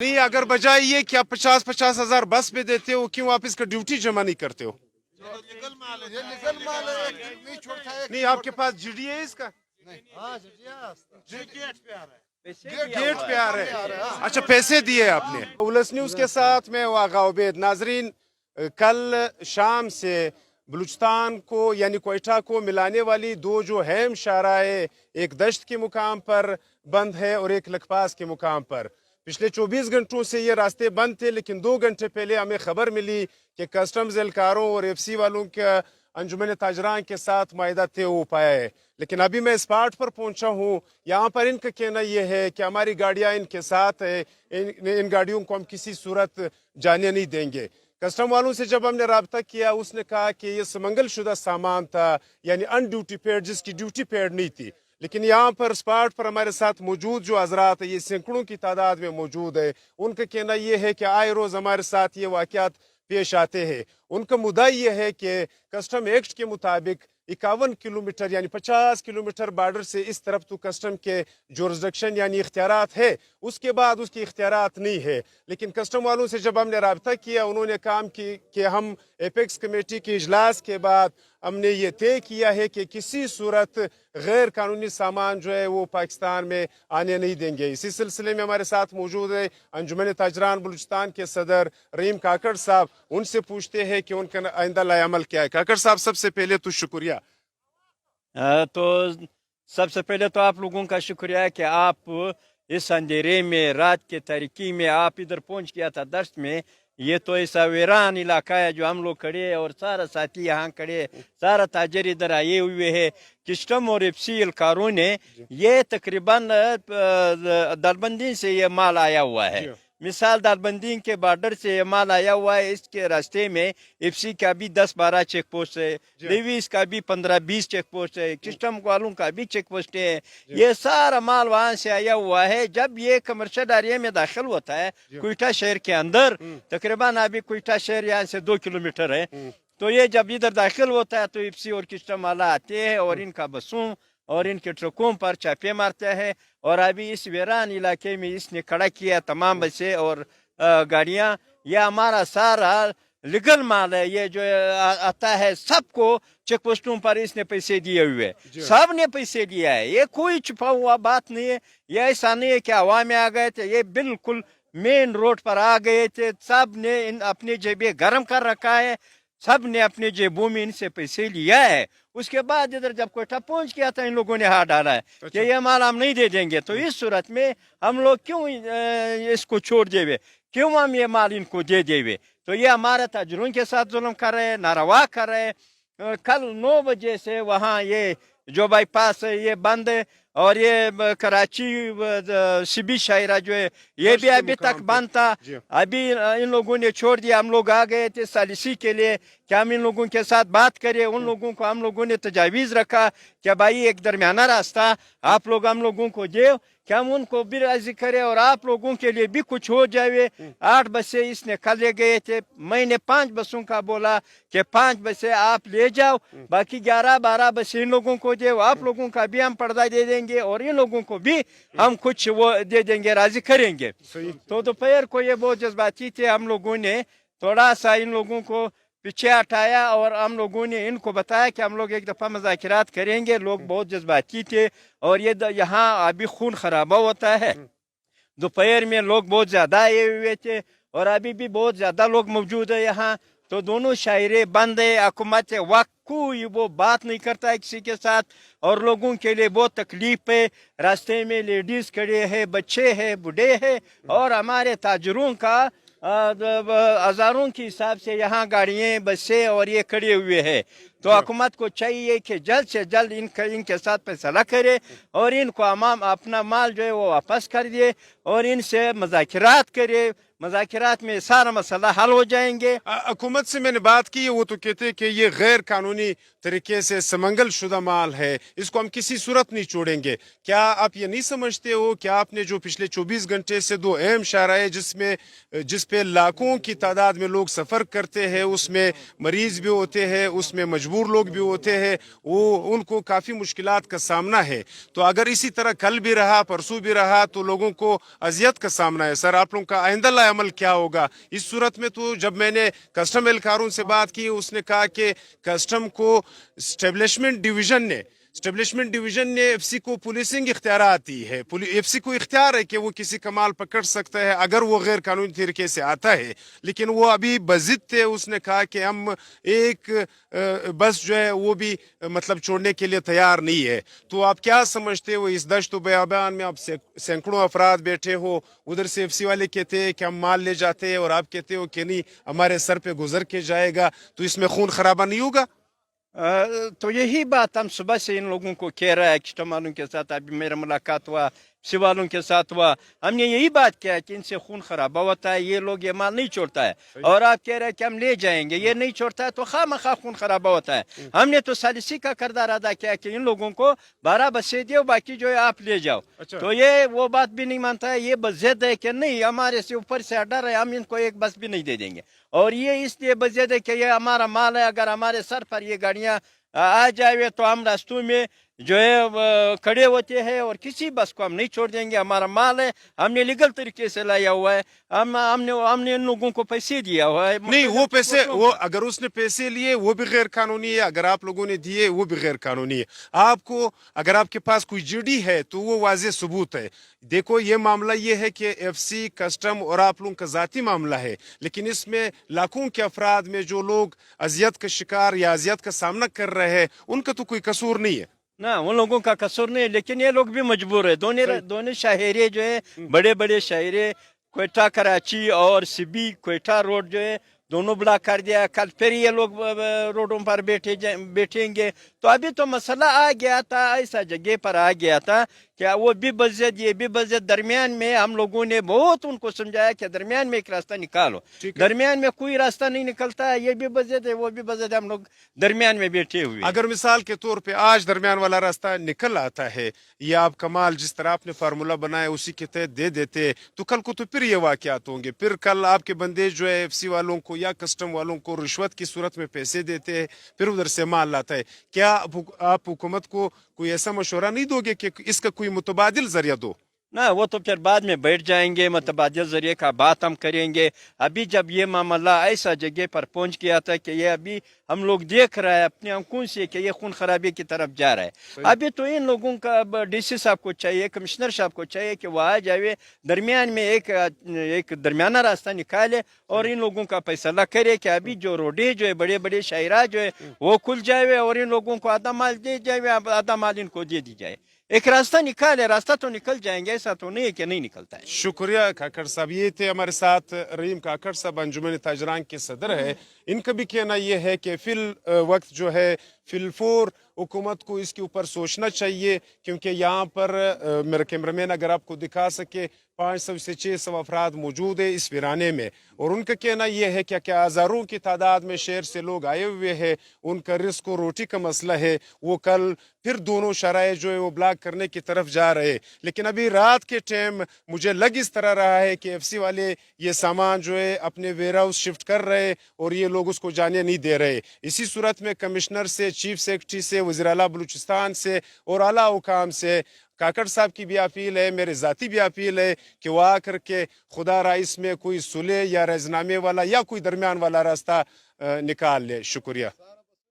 नहीं, अगर बजाय ये कि आप 50-50 हजार बस पे देते हो, क्यों आप इसका ड्यूटी जमा नहीं करते हो? लीगल माल है, ये लीगल माल है, एक दिन नहीं छोड़ता है। नहीं, आपके पास जीडी है इसका? हाँ जी, गेट पे आ रहा है, गेट पे आ रहे हैं। अच्छा, पैसे दिए आपने? उलस न्यूज के साथ मैं वागा उबैद। नाजरीन, कल शाम से बलूचिस्तान को यानी कोयटा को मिलाने वाली दो जो अहम शाहराहें, एक दश्त के मुकाम पर बंद है और एक लखपास के मुकाम पर। पिछले 24 घंटों से ये रास्ते बंद थे, लेकिन 2 घंटे पहले हमें खबर मिली कि कस्टम्स एहलकारों और एफसी वालों का अंजुमन ताजरान के साथ मायदा तय हो पाया है। लेकिन अभी मैं स्पॉट पर पहुंचा हूं। यहाँ पर इनका कहना यह है कि हमारी गाड़ियां इनके साथ है, इन गाड़ियों को हम किसी सूरत जाने नहीं देंगे। कस्टम वालों से जब हमने रब्ता किया, उसने कहा कि ये समंगल शुदा सामान था, यानी अन ड्यूटी पेड, जिसकी ड्यूटी पेड नहीं थी। लेकिन यहाँ पर स्पॉट पर हमारे साथ मौजूद जो हजरात है, ये सैकड़ों की तादाद में मौजूद है। उनका कहना यह है कि आए रोज हमारे साथ ये वाकयात पेश आते हैं। उनका मुद्दा यह है कि कस्टम एक्ट के मुताबिक 51 किलोमीटर यानी 50 किलोमीटर बॉर्डर से इस तरफ तो कस्टम के जुरिस्डिक्शन यानी इख्तियारात है, उसके बाद उसकी इख्तियारात नहीं है। लेकिन कस्टम वालों से जब हमने रब्ता किया, उन्होंने काम की कि हम एपेक्स कमेटी के इजलास के बाद हमने ये तय किया है कि किसी सूरत गैर कानूनी सामान जो है वो पाकिस्तान में आने नहीं देंगे। इसी सिलसिले में हमारे साथ मौजूद है अंजुमन ताजरान बलूचिस्तान के सदर रहीम काकड़ साहब। उनसे पूछते हैं कि उनका आइंदा लाएअमल क्या है। काकड़ साहब, सबसे पहले तो शुक्रिया। तो सबसे पहले तो आप लोगों का शुक्रिया है कि आप इस अंधेरे में, रात के तारीकी में आप इधर पहुंच गया था दश्त में। ये तो ऐसा वीरान इलाका है जो हम लोग खड़े हैं और सारा साथी यहाँ खड़े है, सारा ताजर इधर आए हुए है। कस्टम और एफसी एहलकारों ने ये तकरीबन दलबंदी से ये माल आया हुआ है। मिसाल दालबंदी के बॉर्डर से ये माल आया हुआ है। इसके रास्ते में एफसी का भी 10-12 चेक पोस्ट है, डेविस का भी 15-20 चेक पोस्ट है, कस्टम वालों का भी चेक पोस्ट है। ये सारा माल वहां से आया हुआ है। जब ये कमर्शियल एरिया में दाखिल होता है कोयटा शहर के अंदर, तकरीबन अभी कोयटा शहर यहाँ से 2 किलोमीटर है, तो ये जब इधर दाखिल होता है तो एफसी और कस्टम वाला आते हैं और इनका बसों और इनके ट्रकों पर छापे मारता है। और अभी इस वीरान इलाके में इसने खड़ा किया तमाम बसें और गाड़ियां। यह हमारा सारा लीगल माल है। ये जो आता है सबको चेक पोस्टों पर इसने पैसे दिए हुए, सब ने पैसे दिया है। ये कोई छुपा हुआ बात नहीं है। ये ऐसा नहीं है कि हवा में आ गए थे, ये बिल्कुल मेन रोड पर आ गए थे। सब ने अपनी जेबें गर्म कर रखा है, सब ने अपने जेबों में इनसे पैसे लिया है। उसके बाद इधर जब कोयटा पहुंच गया था, इन लोगों ने हाथ डाला है कि ये माल हम नहीं दे देंगे। तो इस सूरत में हम लोग क्यों इसको छोड़ देवे, क्यों हम ये माल इनको दे देवे? तो ये हमारे ताजरों के साथ जुल्म कर रहे हैं, नारवा कर रहे हैं। कल 9 बजे से वहाँ ये जो बाईपास है ये बंद है और ये कराची सिबी शायरा जो है ये भी अभी तक बंद था। अभी इन लोगों ने छोड़ दिया। हम लोग आ गए थे सालिसी के लिए कि हम इन लोगों के साथ बात करें। उन लोगों को हम लोगों ने तजावीज़ रखा कि भाई एक दरमियाना रास्ता आप लोग हम लोगों को दे कि हम उनको भी राजी करें और आप लोगों के लिए भी कुछ हो जाए। 8 बसें इसने कल ले गए थे। मैंने 5 बसों का बोला कि 5 बसें आप ले जाओ, बाकी 11-12 बसें इन लोगों को दे। आप लोगों का भी हम पर्दा दे देंगे और इन लोगों को भी हम कुछ वो दे देंगे, राजी करेंगे। तो दोपहर को ये बहुत जज्बाती थे। हम लोगों ने थोड़ा सा इन लोगों को पीछे हटाया और हम लोगों ने इनको बताया कि हम लोग एक दफ़ा मुज़ाकिरात करेंगे। लोग बहुत जज्बाती थे और ये यहाँ अभी खून खराबा होता है। दोपहर में लोग बहुत ज़्यादा आए हुए थे और अभी भी बहुत ज़्यादा लोग मौजूद है यहाँ। तो दोनों शायरे बंद है। हुकूमत वक्त कोई वो बात नहीं करता है किसी के साथ और लोगों के लिए बहुत तकलीफ है। रास्ते में लेडीज़ खड़े हैं, बच्चे हैं, बूढ़े हैं और हमारे ताजरों का हज़ारों के हिसाब से यहाँ गाड़ियाँ, बसें और ये खड़े हुए हैं। तो हुकूमत को चाहिए कि जल्द से जल्द इनके साथ फैसला करे और इनको अपना माल जो है वो वापस कर दिए और इनसे मुज़ाकिरात करे। मुज़ाकिरात में सारा मसला हल हो जाएंगे। हुकूमत से मैंने बात की है, वो तो कहते हैं कि ये गैर कानूनी तरीके से समंगल शुदा माल है, इसको हम किसी सूरत नहीं छोड़ेंगे। क्या आप ये नहीं समझते हो कि आपने जो पिछले 24 घंटे से 2 अहम शाहराहें जिस पे लाखों की तादाद में लोग सफ़र करते हैं, उसमें मरीज भी होते हैं, उसमें मजबूर मजबूर लोग भी होते हैं, वो उनको काफ़ी मुश्किलात का सामना है। तो अगर इसी तरह कल भी रहा, परसों भी रहा, तो लोगों को अजियत का सामना है। सर, आप लोगों का आइंदा अमल क्या होगा इस सूरत में? तो जब मैंने कस्टम एहलकारों से बात की, उसने कहा कि कस्टम को स्टेब्लिशमेंट डिवीजन ने एफसी को पुलिसिंग इख्तियारात दी है। एफसी को इख्तियार है कि वो किसी का माल पकड़ सकता है अगर वो गैर कानूनी तरीके से आता है, लेकिन वो अभी बजिद थे। उसने कहा कि हम एक बस जो है वो भी मतलब छोड़ने के लिए तैयार नहीं है। तो आप क्या समझते हो इस दश्त व बयान में? आप सैकड़ों अफराद बैठे हो, उधर से एफसी वाले कहते हैं कि हम माल ले जाते हैं और आप कहते हो कि नहीं, हमारे सर पे गुजर के जाएगा, तो इसमें खून खराबा नहीं होगा? तो यही बात हम सुबह से इन लोगों को कह रहा है, कस्टम वालों के साथ अभी मेरा मुलाकात हुआ, एफसी वालों के साथ हुआ, हमने यही बात किया है कि इनसे खून खराबा होता है, ये लोग ये माल नहीं छोड़ता है। और आप कह रहे हैं कि हम ले जाएंगे, ये नहीं छोड़ता है तो खामखा खून खराबा होता है। हमने तो सालिसी का किरदार अदा किया कि इन लोगों को 12 बसें दियो, बाकी जो है आप ले जाओ। तो ये वो बात भी नहीं मानता है, ये बस जिद है कि नहीं, हमारे से ऊपर से डर है, हम इनको एक बस भी नहीं दे देंगे। और ये इसलिए बस जिद है कि ये हमारा माल है, अगर हमारे सर पर ये गाड़ियाँ आ जाए तो हम रास्तों में जो है खड़े होते हैं और किसी बस को हम नहीं छोड़ देंगे। हमारा माल है, हमने लीगल तरीके से लाया हुआ है, हमने इन लोगों को पैसे दिया हुआ है। नहीं, वो पैसे, वो अगर उसने पैसे लिए वो भी गैर कानूनी है, अगर आप लोगों ने दिए वो भी गैर कानूनी है। आपको अगर आपके पास कोई जीडी है तो वो वाज़ेह सबूत है। देखो, ये मामला ये है कि एफसी, कस्टम और आप लोगों का ज़ाती मामला है, लेकिन इसमें लाखों के अफराद में जो लोग अजियत का शिकार या अजियत का सामना कर रहे हैं, उनका तो कोई कसूर नहीं है ना, उन लोगों का कसूर नहीं है, लेकिन ये लोग भी मजबूर है। दोनों शाहरे जो है, बड़े बड़े शाहरे, क्वेटा कराची और सिबी क्वेटा रोड जो है, दोनों ब्लॉक कर दिया। कल फिर ये लोग रोडों पर बैठेंगे। तो अभी तो मसला आ गया था, ऐसा जगह पर आ गया था क्या वो भी बजट, ये भी बजट। दरमियान में हम लोगों ने बहुत उनको समझाया कि दरमियान में एक रास्ता निकालो, दरमियान में कोई रास्ता नहीं निकलता है, ये भी बजट है वो भी बजट, हम लोग दरमियान में बैठे हुए। अगर मिसाल के तौर पे आज दरमियान वाला रास्ता निकल आता है, ये आप कमाल जिस तरह आपने फार्मूला बनाया उसी के तहत दे देते, तो कल को तो फिर ये वाकयात होंगे। फिर कल आपके बंदे जो है एफसी वालों को या कस्टम वालों को रिश्वत की सूरत में पैसे देते हैं, फिर उधर से माल लाता है। क्या आप हुकूमत को कोई ऐसा मशवरा नहीं दोगे कि इसका कोई मुतबादिल जरिया दो? ना, वो तो फिर बाद में बैठ जाएंगे, मुतबादिल जरिए का बात हम करेंगे। अभी जब ये मामला ऐसा जगह पर पहुंच गया था कि ये अभी हम लोग देख रहे हैं अपनी आंखों से कि ये खून खराबी की तरफ जा रहा है, अभी तो इन लोगों का डीसी साहब को चाहिए, कमिश्नर साहब को चाहिए कि वो आ जाए, दरमियान में एक दरमियाना रास्ता निकाले और इन लोगों का फैसला करे कि अभी जो रोडे जो है, बड़े बड़े शायरा जो है, वो खुल जाए और इन लोगों को आधा माल दे जाए, आधा माल इनको दे दी जाए। एक रास्ता निकाले, रास्ता तो निकल जाएंगे, ऐसा तो नहीं है कि नहीं निकलता है। शुक्रिया काकड़ साहब। ये थे हमारे साथ रहीम काकड़ साहब, अंजुमन ताजरान के सदर है। इनका भी कहना यह है कि फिल वक्त जो है फिलफोर हुकूमत को इसके ऊपर सोचना चाहिए, क्योंकि यहाँ पर मेरा कैमरामैन अगर आपको दिखा सके 500 से 600 अफराद मौजूद है इस वीराने में, और उनका कहना यह है कि क्या हज़ारों की तादाद में शहर से लोग आए हुए हैं, उनका रिस्क और रोटी का मसला है। वो कल फिर दोनों शराय जो है वो ब्लॉक करने की तरफ जा रहे हैं। लेकिन अभी रात के टाइम मुझे लग इस तरह रहा है कि एफसी वाले ये सामान जो है अपने वेयर हाउस शिफ्ट कर रहे और ये लोग उसको जाने नहीं दे रहे। इसी सूरत में कमिश्नर से, चीफ सेक्रेटरी से, वज़ीर आला बलूचिस्तान से और आला हुकाम से काकड़ साहब की भी अपील है, मेरे ज़ाती भी अपील है कि वो आकर के खुदा रा इसमें कोई सुलह या रज़नामे वाला या कोई दरमियान वाला रास्ता निकाल ले। शुक्रिया।